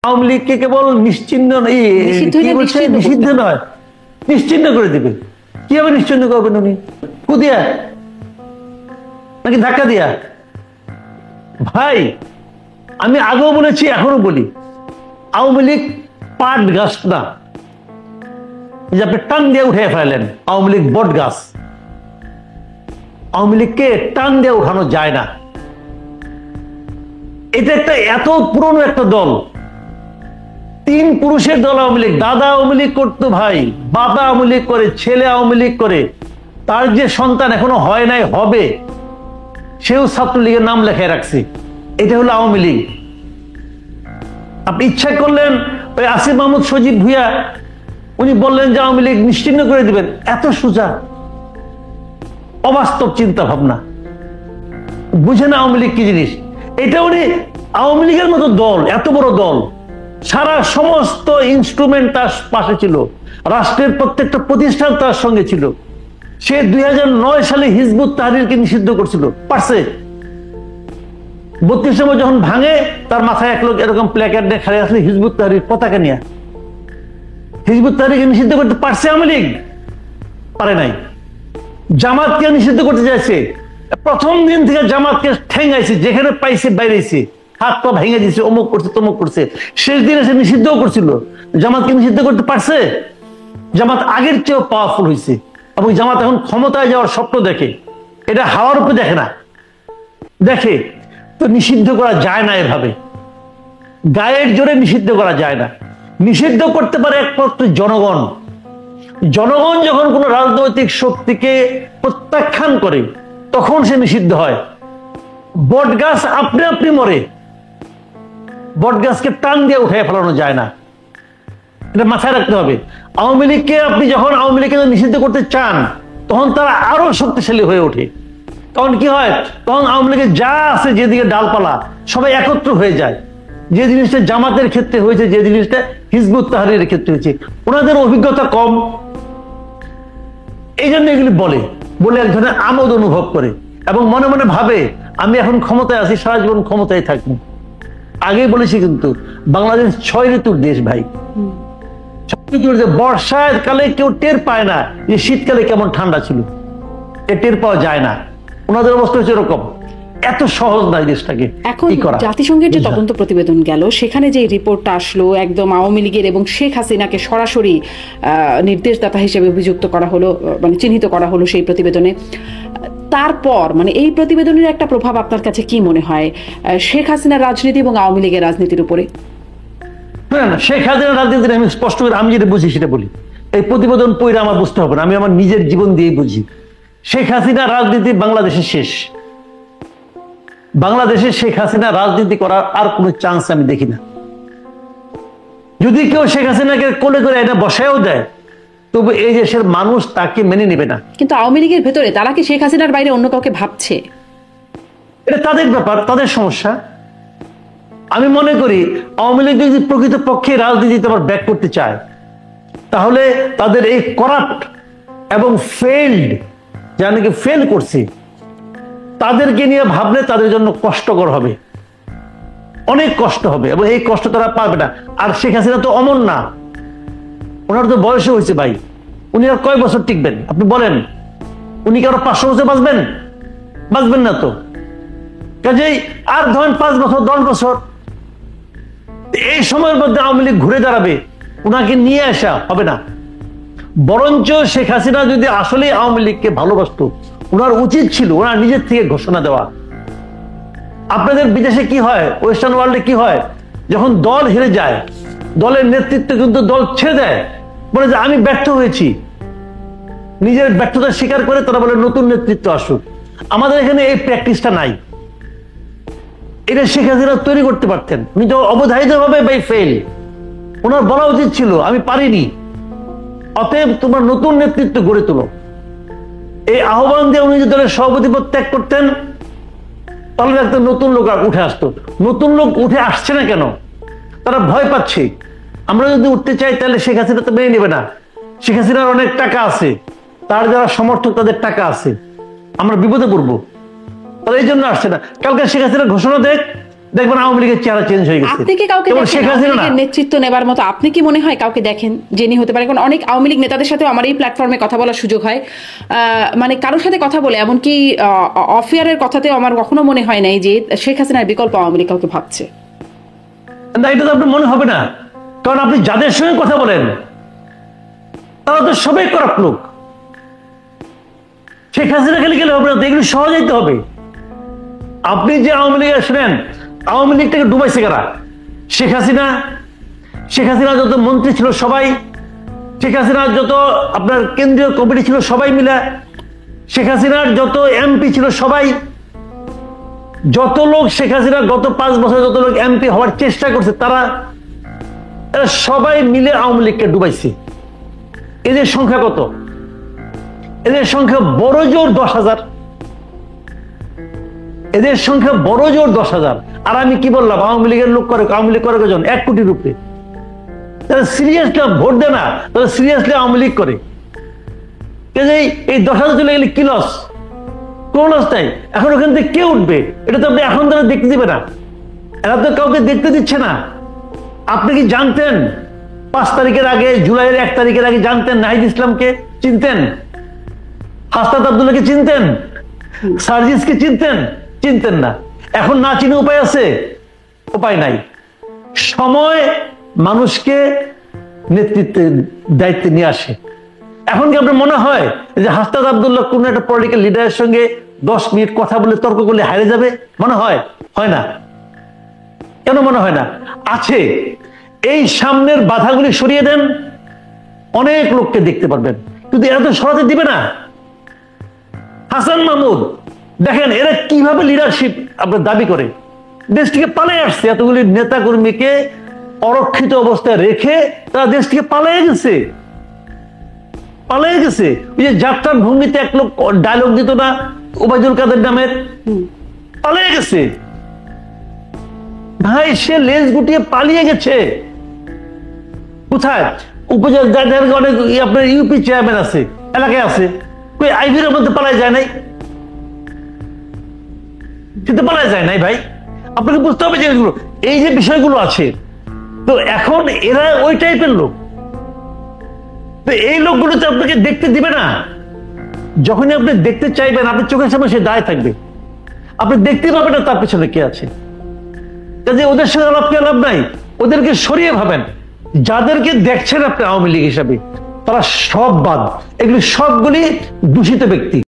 আওয়ামী লীগকে কেবল নিশ্চিহ্ন নিষিদ্ধ নয়, নিশ্চিহ্ন করে দিবে। কিভাবে নিশ্চিহ্ন করবেন উনি? কুদিয়া নাকি ধাক্কা দিয়া? ভাই আমি আগেও বলেছি, এখনো বলি, আওয়ামী লীগ পাট গাছ না যে আপনি টান দিয়ে উঠে ফেলেন। আওয়ামী লীগ বট গাছ। আওয়ামী লীগকে টান দিয়ে উঠানো যায় না। এটা একটা এত পুরনো একটা দল, 3 পুরুষের দল আওয়ামী লীগ। দাদা আওয়ামী লীগ করতো ভাই, বাবা আওয়ামী লীগ করে, ছেলে আওয়ামী লীগ করে, তার যে সন্তান এখনো হয় নাই, হবে, সেও ছাত্রলীগের নাম লেখায় রাখছে। এটা হলো আওয়ামী লীগ। আপনি ইচ্ছা করলেন ওই আসিফ মাহমুদ সজীব ভুইয়া, উনি বললেন যে আওয়ামী লীগ নিশ্চিহ্ন করে দিবেন। এত সোজা, অবাস্তব চিন্তা ভাবনা, বুঝে না আওয়ামী লীগ কি জিনিস। এটা উনি আওয়ামী লীগের মতো দল, এত বড় দল, সারা সমস্ত ইনস্ট্রুমেন্ট তার পাশে ছিল, রাষ্ট্রের প্রত্যেকটা প্রতিষ্ঠান তার সঙ্গে ছিল। সে 2009 সালে হিজবুত তাহরিরকে নিষিদ্ধ করছিল, পারছে। 32 নম্বর যখন ভাঙে, তার মাথায় এক লোক এরকম প্ল্যাকার্ড নিয়ে খালি আসলে হিজবুত তাহরির পতাকা নিয়ে। হিজবুত তাহরিরকে নিষিদ্ধ করতে পারছে আওয়ামী লীগ? পারে নাই। জামাতকে নিষিদ্ধ করতে চাইছে, প্রথম দিন থেকে জামাতকে ঠেঙ্গাইছে, যেখানে পাইছে বাইরেছে, হাত পা ভেঙে দিছে, অমুক করছে তমুক করছে। শেষ দিন এসে নিষিদ্ধ করছিল। জামাতকে নিষিদ্ধ করতে পারছে? জামাত আগের চেয়েও পাওয়ারফুল হয়েছে, এবং জামাত এখন ক্ষমতায় যাওয়ার স্বপ্ন দেখে। এটা হাওয়ার উপরে দেখে না, দেখে। তো নিষিদ্ধ করা যায় না এভাবে, গায়ের জোরে নিষিদ্ধ করা যায় না। নিষিদ্ধ করতে পারে একমাত্র জনগণ। জনগণ যখন কোন রাজনৈতিক শক্তিকে প্রত্যাখ্যান করে, তখন সে নিষিদ্ধ হয়। বট গাছ আপনি আপনি মরে, বট গাছকে টান দিয়ে উঠে ফেলানো যায় না। এটা মাথায় রাখতে হবে। আওয়ামী লীগকে আপনি যখন আওয়ামী লীগকে নিষিদ্ধ করতে চান, তখন তারা আরো শক্তিশালী হয়ে ওঠে। তখন কি হয়? তখন আওয়ামী লীগের যা আছে, যেদিকে ডালপালা, সবাই একত্র হয়ে যায়। যে জিনিসটা জামাতের ক্ষেত্রে হয়েছে, যে জিনিসটা হিজবুত তাহরিরের ক্ষেত্রে হয়েছে, ওনাদের অভিজ্ঞতা কম, এই জন্য এগুলি বলে এক ধরনের আমোদ অনুভব করে, এবং মনে মনে ভাবে আমি এখন ক্ষমতায় আছি, সারা জীবন ক্ষমতায় থাকবো। আগেই বলেছি কিন্তু বাংলাদেশ 6 ঋতুর দেশ ভাই। বর্ষাকালে কেউ টের পায় না যে শীতকালে কেমন ঠান্ডা ছিল, টের পাওয়া যায় না। ওনাদের অবস্থা হচ্ছে এরকম। এত সহজ নয় দেশটাকে। এখন জাতিসংঘের যে তদন্ত প্রতিবেদন গেল, সেখানে যে রিপোর্টটা আসলো, একদম আওয়ামী লীগের এবং শেখ হাসিনাকে সরাসরি নির্দেশদাতা হিসেবে অভিযুক্ত করা হলো, মানে চিহ্নিত করা হলো সেই প্রতিবেদনে। তারপর মানে এই প্রতিবেদনের একটা প্রভাব আপনার কাছে কি মনে হয় শেখ হাসিনার রাজনীতি এবং আওয়ামী লীগের রাজনীতির উপরে? না, শেখ হাসিনার রাজনীতি আমি স্পষ্ট করে আমি যেটা বুঝি সেটা বলি। এই প্রতিবেদন পড়ে আমার বুঝতে হবে না, আমি আমার নিজের জীবন দিয়ে বুঝি। শেখ হাসিনার রাজনীতি বাংলাদেশের শেষ। বাংলাদেশে শেখ হাসিনা রাজনীতি করার আর কোনো চান্স আমি দেখি না। যদি কেউ শেখ হাসিনাকে কোলে করে এটা বসায়ও দেয়, তবু এই দেশের মানুষ তাকে মেনে নেবে না। কিন্তু আওয়ামী লীগের ভেতরে তারা কি শেখ হাসিনার বাইরে অন্য কাউকে ভাবছে? এটা তাদের ব্যাপার, তাদের সমস্যা। আমি মনে করি আওয়ামী লীগ যদি প্রকৃতপক্ষে রাজনীতিতে আবার ব্যাক করতে চায়, তাহলে তাদের এই করাপ্ট এবং ফেইল্ড, যারা নাকি ফেল করছে, তাদেরকে নিয়ে ভাবলে তাদের জন্য কষ্টকর হবে, অনেক কষ্ট হবে, এবং এই কষ্ট তারা পাবে না। আর শেখ হাসিনা তো অমর না, ওনার তো বয়সও হয়েছে ভাই। উনি আর কয় বছর টিকবেন আপনি বলেন? উনি কি আরো 500 বছর বাঁচবেন? বাঁচবেন না তো। কাজেই আর ধরেন 5 বছর 10 বছর, এই সময়ের মধ্যে আওয়ামী লীগ ঘুরে দাঁড়াবে, ওনাকে নিয়ে আসা হবে না। বরঞ্চ শেখ হাসিনা যদি আসলে আওয়ামী লীগকে ভালোবাসতো, ওনার উচিত ছিল ওনার নিজের থেকে ঘোষণা দেওয়া। আপনাদের বিদেশে কি হয়, ওয়েস্টার্ন ওয়ার্ল্ডে কি হয়, যখন দল হেরে যায়, দলের নেতৃত্ব কিন্তু দল ছেড়ে দেয়, বলে যে আমি ব্যর্থ হয়েছি, নিজের ব্যর্থতা স্বীকার করে তারা বলে নতুন নেতৃত্ব আসুক। আমাদের এখানে এই প্র্যাকটিসটা নাই। এটা শেখ হাসিনা তৈরি করতে পারতেন, উনি তো অবধারিত ভাবে বাই ফেল। ওনার বলা উচিত ছিল আমি পারিনি, অতএব তোমার নতুন নেতৃত্ব গড়ে তোলো। এই আহ্বান দিয়ে উনি যদি দলের সভাপতি পদ ত্যাগ করতেন, তাহলে একটা নতুন লোক উঠে আসতো। নতুন লোক উঠে আসছে না কেন? তারা ভয় পাচ্ছে। আমরা যদি উঠতে চাই, তাহলে শেখ হাসিনা তো মেনে নেবে না। শেখ হাসিনার অনেক টাকা আছে, তার যারা সমর্থক তাদের টাকা আছে, আমরা বিপদে পড়বো। তাহলে এই জন্য আসছে না। কালকে শেখ হাসিনা ঘোষণা দেখ, দেখবেন আওয়ামী লীগের চেহারা চেঞ্জ হয়ে গেছে। আপনি কি কাউকে কেবল দেখেন শেখ আওয়ামী হাসিনা না। লীগের নেতৃত্ব নেবার মতো? আপনি কি মনে হয় কাউকে দেখেন যিনি হতে পারে? কারণ অনেক আওয়ামী লীগ নেতাদের সাথে আমার এই প্ল্যাটফর্মে কথা বলার সুযোগ হয়, মানে কারোর সাথে কথা বলে এমনকি অফিয়ারের কথাতেও আমার কখনো মনে হয় নাই যে শেখ হাসিনার বিকল্প আওয়ামী লীগ কাউকে ভাবছে। না, এটা তো আপনার মনে হবে না, কারণ আপনি যাদের সঙ্গে কথা বলেন তারা তো সবাই করাপ্ট লোক। শেখ হাসিনা খেলে গেলে হবে না, এগুলো সহজাইতে হবে। আপনি যে আওয়ামী লীগ শুনেন, আওয়ামী লীগটাকে ডুবাইছে কারা? শেখ হাসিনা। শেখ হাসিনা যত মন্ত্রী ছিল সবাই, শেখ হাসিনার যত আপনার কেন্দ্রীয় কমিটি ছিল সবাই মিলে, শেখ হাসিনার যত এমপি ছিল সবাই, যত লোক শেখ হাসিনা গত 5 বছরে যত লোক এমপি হওয়ার চেষ্টা করছে তারা সবাই মিলে আওয়ামী লীগকে ডুবাইছে। এদের সংখ্যা কত? এদের সংখ্যা বড় জোর 10,000। এদের সংখ্যা বড় জোর 10,000। আর আমি কি বললাম, আওয়ামী লীগের লোক করে, আওয়ামী লীগ করে কজন? 1 কোটির উপরে। তারা সিরিয়াসলি ভোট দেয় না, তারা সিরিয়াসলি আওয়ামী লীগ করে। এই 10,000 চলে গেলে কি লস? কোন লস নাই। এখন ওখান থেকে কে উঠবে? এটা তো আপনি এখন তারা দেখতে দিবে না, এরা তো কাউকে দেখতে দিচ্ছে না। আপনি কি জানতেন 5 তারিখের আগে, জুলাইয়ের 1 তারিখের আগে জানতেন নাহিদ ইসলামকে চিনতেন? হাসনাত আব্দুল্লাহকে চিনতেন? সার্জিসকে চিনতেন? চিনতেন না। এখন না চিনে উপায় আছে? উপায় নাই। সময় মানুষকে নেতৃত্বের দায়িত্বে নিয়ে আসে। এখন কি আপনার মনে হয় যে হাসনাত আব্দুল্লাহ কোন একটা পলিটিক্যাল লিডারের সঙ্গে 10 মিনিট কথা বলে তর্ক করলে হারে যাবে? মনে হয়? হয় না। কেন মনে হয় না? আছে। এই সামনের বাধাগুলি সরিয়ে দেন, অনেক লোককে দেখতে পারবেন। কিন্তু এরা তো সরাতে দিবে না। হাসান মাহমুদ দেখেন এরা কিভাবে লিডারশিপ আপনার দাবি করে দেশ থেকে পালিয়ে আসছে। এতগুলি নেতা কর্মীকে অরক্ষিত অবস্থায় রেখে তারা দেশ থেকে পালিয়ে গেছে। পালিয়ে গেছে। ওই যে যাত্রার ভঙ্গিতে এক লোক ডায়লগ দিত না, ওবায়দুল কাদের নামের, পালিয়ে গেছে ভাই। সে লেজ গুটিয়ে পালিয়ে গেছে। কোথায়? উপজেলা অনেক আপনার ইউপি চেয়ারম্যান আছে, এলাকায় আছে, কই আইভির মধ্যে পালায় যায় নাই? কিন্তু পালায় যায় নাই ভাই। আপনাকে বুঝতে হবে যে এই যে বিষয়গুলো আছে, তো এখন এরা ওই টাইপের লোক। তো এই লোকগুলো তো আপনাকে দেখতে দিবে না। যখনই আপনি দেখতে চাইবেন, আপনার চোখের সামনে সে দাঁড়িয়ে থাকবে, আপনি দেখতে পাবেন না তার পেছনে কে আছে। কাজে ওদের সঙ্গে আলাপ নাই, ওদেরকে সরিয়ে ভাবেন। যাদেরকে দেখছেন আপনি আওয়ামী লীগ হিসাবে, তারা সব বাদ। এগুলি সবগুলি দূষিত ব্যক্তি।